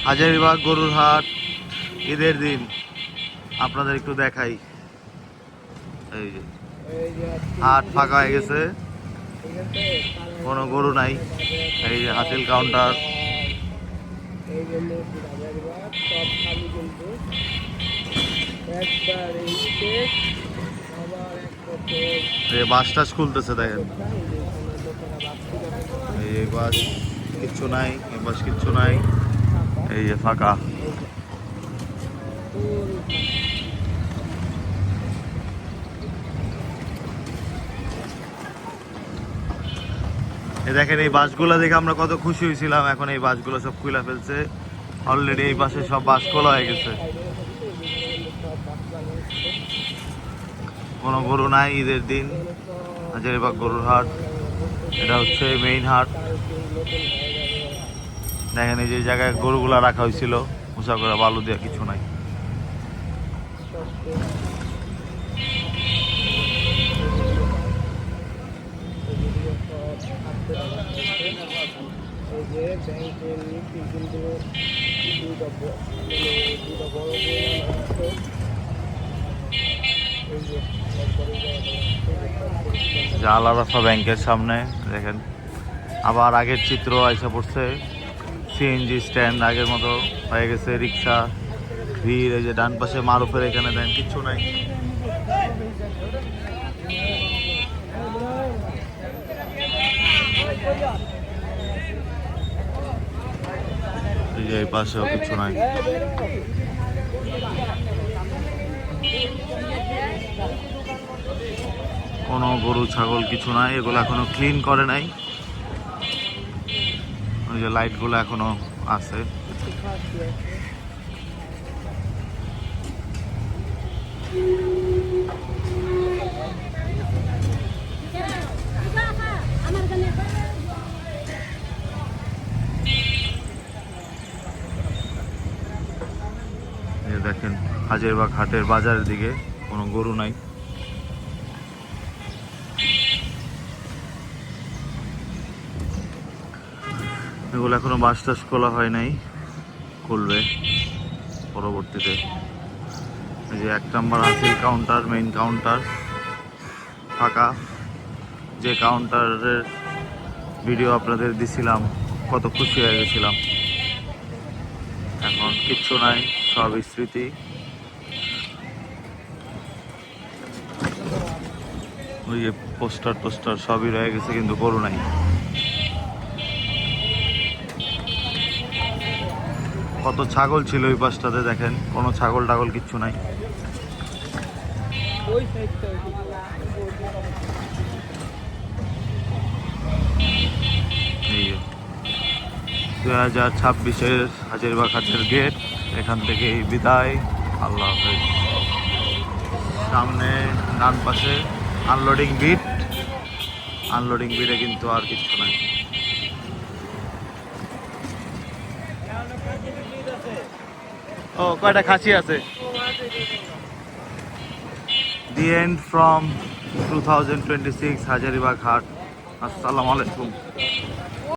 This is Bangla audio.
হাজারীবাগ গরুর হাট ঈদের দিন আপনাদের একটু দেখাই। এই যে হাট ফাঁকা হয়ে গেছে, কোনো গরু নাই। এই যে হাতিল কাউন্টার, বাস টাস খুলতেছে দেখেন। এই বাস কিচ্ছু নাই, এই বাস কিচ্ছু নাই, এই যে ফাঁকা। দেখেন এই বাসগুলো দেখে আমরা কত খুশি হয়েছিলাম, এখন এই বাসগুলো সব খুলে ফেলছে অলরেডি। এই পাশে সব বাস খোলা হয়ে গেছে, কোনো গরু নাই ঈদের দিন। হাজারীবাগ গরুর হাট, এটা হচ্ছে মেইন হাট। দেখেন এই যে জায়গায় গরুগুলা রাখা হয়েছিল উঁচা করে বালু দেওয়া, কিছু নাই। আলাদা ব্যাংকের সামনে দেখেন আবার আগের চিত্র আইসা পড়ছে। সিএনজি স্ট্যান্ড আগের মতো হয়ে গেছে, রিক্সা ভিড়। এই যে ডান পাশে মারুফের এখানে দেন কিচ্ছু নাই। এই যে এই পাশেও কিছু নাই। কোনো গরু ছাগল কিছু নাই, এগুলো এখনো ক্লিন করে নাই। ওই যে লাইটগুলো এখনো আছে। দেখেন হাজারীবাগ হাটের বাজারের দিকে কোনো গরু নাই। এগুলো এখনো বাস টাস খোলা হয় নাই, খুলবে পরবর্তীতে। এই যে 1 নম্বর হাতিল কাউন্টার, মেইন কাউন্টার ফাঁকা। যে কাউন্টারের ভিডিও আপনাদের দিছিলাম, কত খুশি হয়ে গেছিলাম, এখন কিচ্ছু নাই, সব স্মৃতি। ওই যে পোস্টার টোস্টার সবই রয়ে গেছে, কিন্তু গরু নাই। কত ছাগল ছিল ওই পাশটাতে, দেখেন কোনো ছাগল টাগল কিচ্ছু নাই। এই 2026-এর হাজারীবাগ হাটের গেট, এখান থেকে বিদায়, আল্লাহ হাফেজ। সামনে ডান পাশে আনলোডিং বিট, আনলোডিং বিটে কিন্তু আর কিচ্ছু নাই। ও কয়টা খাসি আছে। দি এন্ড ফ্রম 2026 হাজারীবাগ হাট। আসসালামু আলাইকুম।